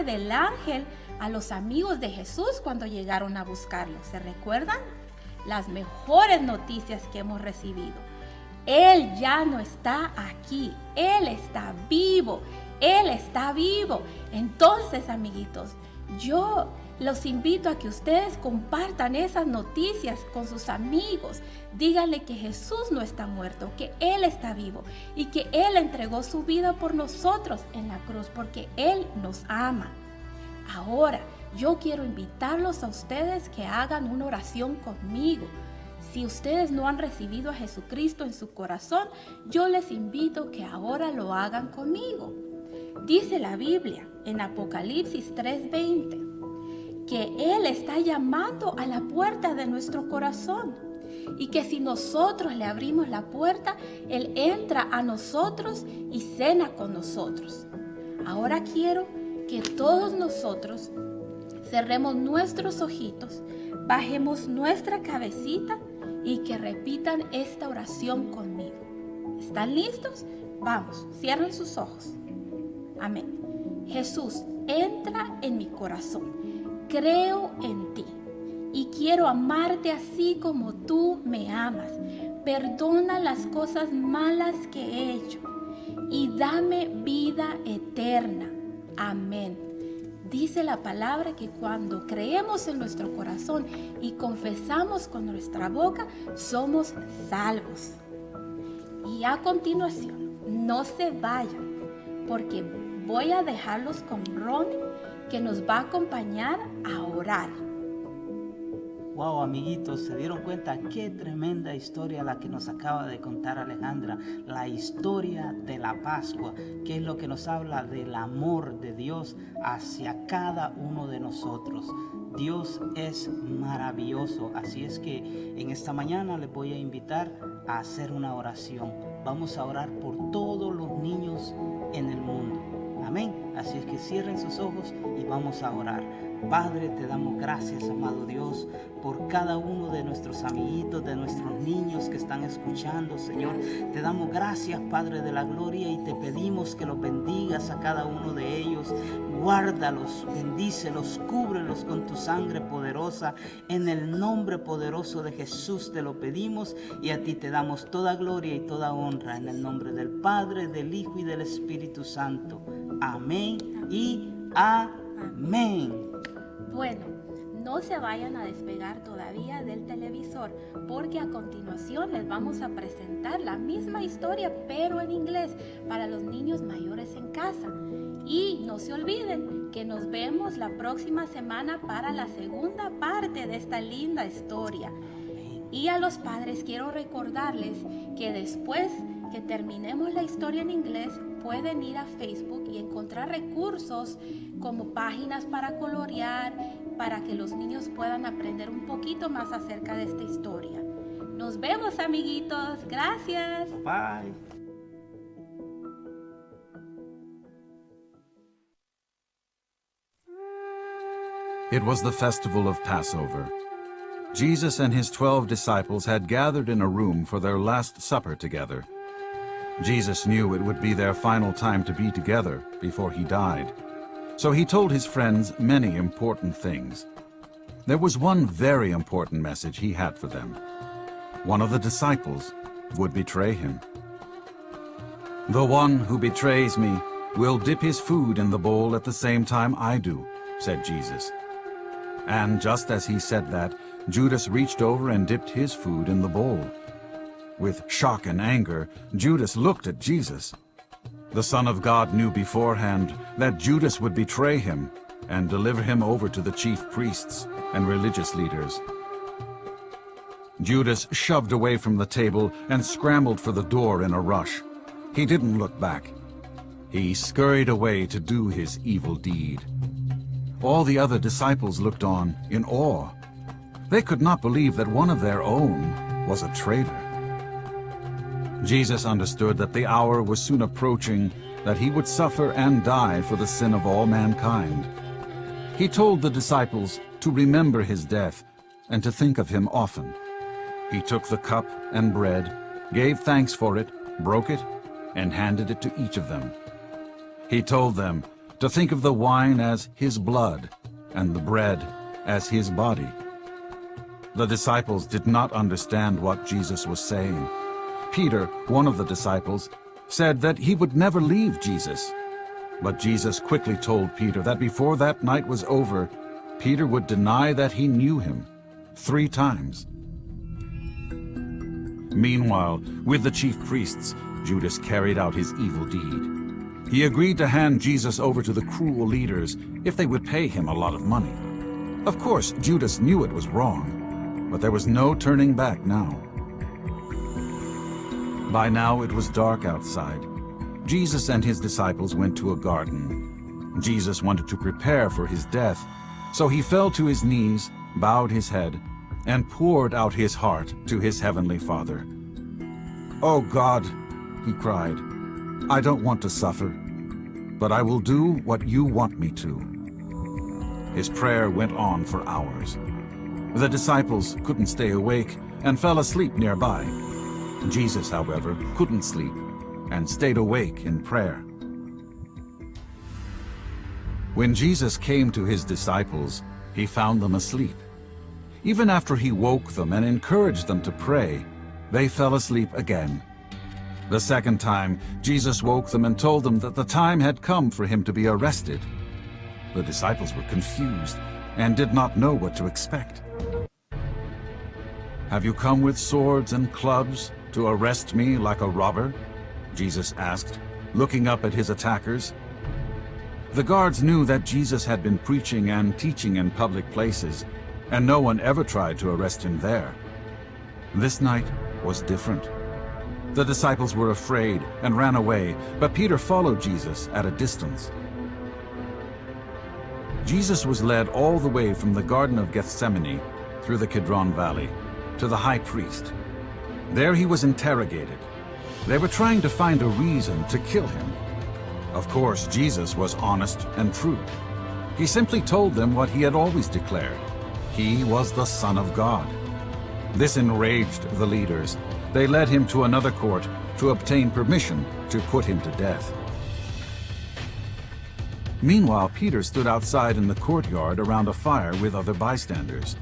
del ángel a los amigos de Jesús cuando llegaron a buscarlo. ¿Se recuerdan? Las mejores noticias que hemos recibido. Él ya no está aquí, Él está vivo, Él está vivo. Entonces, amiguitos, yo los invito a que ustedes compartan esas noticias con sus amigos. Díganle que Jesús no está muerto, que Él está vivo y que Él entregó su vida por nosotros en la cruz porque Él nos ama. Ahora, yo quiero invitarlos a ustedes que hagan una oración conmigo. Si ustedes no han recibido a Jesucristo en su corazón, yo les invito que ahora lo hagan conmigo. Dice la Biblia en Apocalipsis 3:20 que Él está llamando a la puerta de nuestro corazón y que si nosotros le abrimos la puerta, Él entra a nosotros y cena con nosotros. Ahora quiero que todos nosotros cerremos nuestros ojitos, bajemos nuestra cabecita y que repitan esta oración conmigo. ¿Están listos? Vamos, cierren sus ojos. Amén. Jesús, entra en mi corazón. Creo en ti y quiero amarte así como tú me amas. Perdona las cosas malas que he hecho y dame vida eterna. Amén. Dice la palabra que cuando creemos en nuestro corazón y confesamos con nuestra boca, somos salvos. Y a continuación, no se vayan, porque voy a dejarlos con Ronnie, que nos va a acompañar a orar. Wow, amiguitos, ¿se dieron cuenta qué tremenda historia la que nos acaba de contar Alejandra? La historia de la Pascua, que es lo que nos habla del amor de Dios hacia cada uno de nosotros. Dios es maravilloso, así es que en esta mañana les voy a invitar a hacer una oración. Vamos a orar por todos los niños en el mundo. Amén. Así es que cierren sus ojos y vamos a orar. Padre, te damos gracias, amado Dios, por cada uno de nuestros amiguitos, de nuestros niños que están escuchando, Señor. Te damos gracias, Padre de la gloria, y te pedimos que los bendigas a cada uno de ellos. Guárdalos, bendícelos, cúbrelos con tu sangre poderosa. En el nombre poderoso de Jesús te lo pedimos y a ti te damos toda gloria y toda honra. En el nombre del Padre, del Hijo y del Espíritu Santo. Amén y amén. Bueno, no se vayan a despegar todavía del televisor, porque a continuación les vamos a presentar la misma historia, pero en inglés, para los niños mayores en casa. Y no se olviden que nos vemos la próxima semana para la segunda parte de esta linda historia. Y a los padres quiero recordarles que después que terminemos la historia en inglés, pueden ir a Facebook y encontrar recursos como páginas para colorear, para que los niños puedan aprender un poquito más acerca de esta historia. Nos vemos, amiguitos. Gracias. Bye. It was the festival of Passover. Jesus and his 12 disciples had gathered in a room for their last supper together. Jesus knew it would be their final time to be together before he died. So he told his friends many important things. There was one very important message he had for them. One of the disciples would betray him. The one who betrays me will dip his food in the bowl at the same time I do, said Jesus. And just as he said that, Judas reached over and dipped his food in the bowl. With shock and anger, Judas looked at Jesus. The Son of God knew beforehand that Judas would betray him and deliver him over to the chief priests and religious leaders. Judas shoved away from the table and scrambled for the door in a rush. He didn't look back. He scurried away to do his evil deed. All the other disciples looked on in awe. They could not believe that one of their own was a traitor. Jesus understood that the hour was soon approaching, that he would suffer and die for the sin of all mankind. He told the disciples to remember his death and to think of him often. He took the cup and bread, gave thanks for it, broke it, and handed it to each of them. He told them, to think of the wine as his blood and the bread as his body. The disciples did not understand what Jesus was saying. Peter, one of the disciples, said that he would never leave Jesus. But Jesus quickly told Peter that before that night was over, Peter would deny that he knew him 3 times. Meanwhile, with the chief priests, Judas carried out his evil deed. He agreed to hand Jesus over to the cruel leaders if they would pay him a lot of money. Of course, Judas knew it was wrong, but there was no turning back now. By now it was dark outside. Jesus and his disciples went to a garden. Jesus wanted to prepare for his death, so he fell to his knees, bowed his head, and poured out his heart to his heavenly Father. "Oh God," he cried, "I don't want to suffer, but I will do what you want me to." His prayer went on for hours. The disciples couldn't stay awake and fell asleep nearby. Jesus, however, couldn't sleep and stayed awake in prayer. When Jesus came to his disciples, he found them asleep. Even after he woke them and encouraged them to pray, they fell asleep again. The second time, Jesus woke them and told them that the time had come for him to be arrested. The disciples were confused and did not know what to expect. "Have you come with swords and clubs to arrest me like a robber?" Jesus asked, looking up at his attackers. The guards knew that Jesus had been preaching and teaching in public places, and no one ever tried to arrest him there. This night was different. The disciples were afraid and ran away, but Peter followed Jesus at a distance. Jesus was led all the way from the Garden of Gethsemane through the Kidron Valley to the high priest. There he was interrogated. They were trying to find a reason to kill him. Of course, Jesus was honest and true. He simply told them what he had always declared. He was the Son of God. This enraged the leaders. They led him to another court to obtain permission to put him to death. Meanwhile, Peter stood outside in the courtyard around a fire with other bystanders.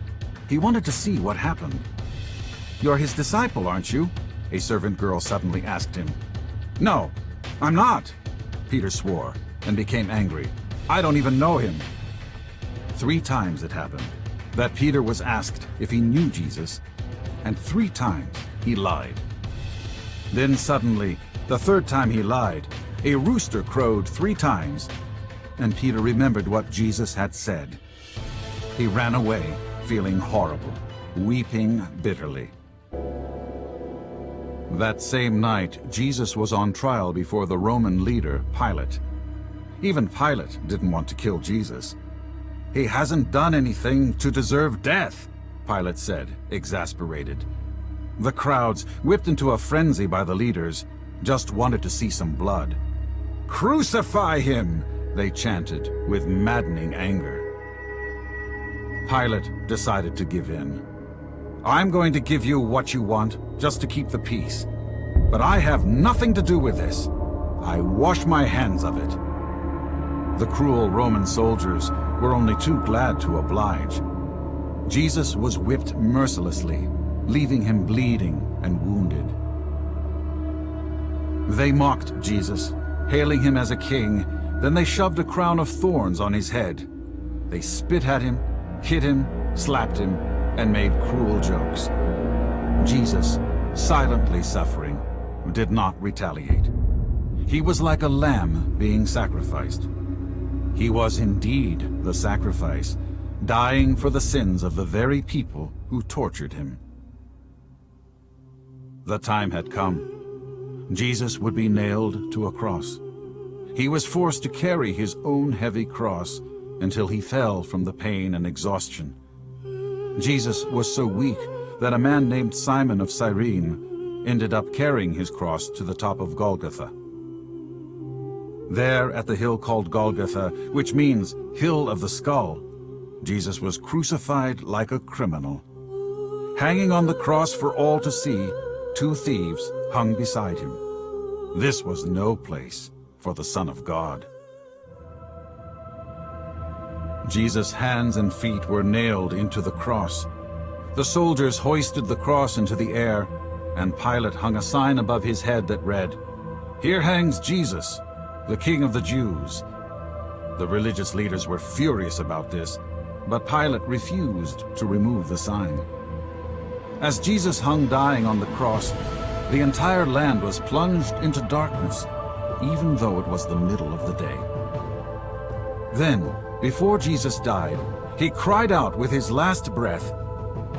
He wanted to see what happened. "You're his disciple, aren't you?" a servant girl suddenly asked him. "No, I'm not," Peter swore and became angry. "I don't even know him." 3 times it happened that Peter was asked if he knew Jesus, and 3 times he lied. Then suddenly, the 3rd time he lied, a rooster crowed 3 times, and Peter remembered what Jesus had said. He ran away, feeling horrible, weeping bitterly. That same night, Jesus was on trial before the Roman leader, Pilate. Even Pilate didn't want to kill Jesus. "He hasn't done anything to deserve death," Pilate said, exasperated. The crowds, whipped into a frenzy by the leaders, just wanted to see some blood. "Crucify him!" they chanted with maddening anger. Pilate decided to give in. "I'm going to give you what you want, just to keep the peace. But I have nothing to do with this. I wash my hands of it." The cruel Roman soldiers were only too glad to oblige. Jesus was whipped mercilessly, leaving him bleeding and wounded. They mocked Jesus, hailing him as a king. Then they shoved a crown of thorns on his head. They spit at him, hit him, slapped him, and made cruel jokes. Jesus, silently suffering, did not retaliate. He was like a lamb being sacrificed. He was indeed the sacrifice, dying for the sins of the very people who tortured him. The time had come. Jesus would be nailed to a cross. He was forced to carry his own heavy cross until he fell from the pain and exhaustion. Jesus was so weak that a man named Simon of Cyrene ended up carrying his cross to the top of Golgotha. There at the hill called Golgotha, which means Hill of the Skull, Jesus was crucified like a criminal. Hanging on the cross for all to see, 2 thieves hung beside him. This was no place for the Son of God. Jesus' hands and feet were nailed into the cross. The soldiers hoisted the cross into the air, and Pilate hung a sign above his head that read, "Here hangs Jesus, the King of the Jews." The religious leaders were furious about this, but Pilate refused to remove the sign. As Jesus hung dying on the cross, the entire land was plunged into darkness, even though it was the middle of the day. Then, before Jesus died, he cried out with his last breath,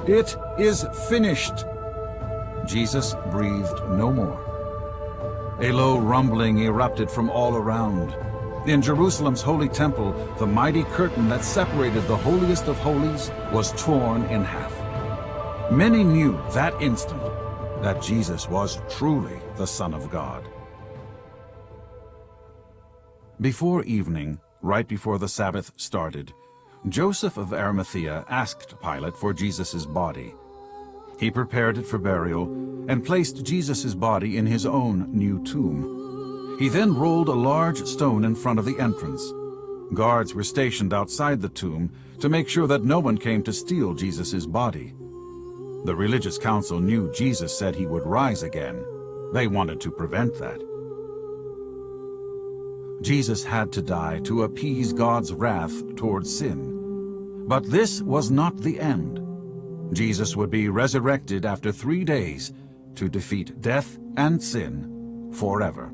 "It is finished." Jesus breathed no more. A low rumbling erupted from all around. In Jerusalem's holy temple, the mighty curtain that separated the holiest of holies was torn in half. Many knew that instant that Jesus was truly the Son of God. Before evening, right before the Sabbath started, Joseph of Arimathea asked Pilate for Jesus' body. He prepared it for burial and placed Jesus' body in his own new tomb. He then rolled a large stone in front of the entrance. Guards were stationed outside the tomb to make sure that no one came to steal Jesus' body. The religious council knew Jesus said he would rise again. They wanted to prevent that. Jesus had to die to appease God's wrath towards sin. But this was not the end. Jesus would be resurrected after 3 days to defeat death and sin forever.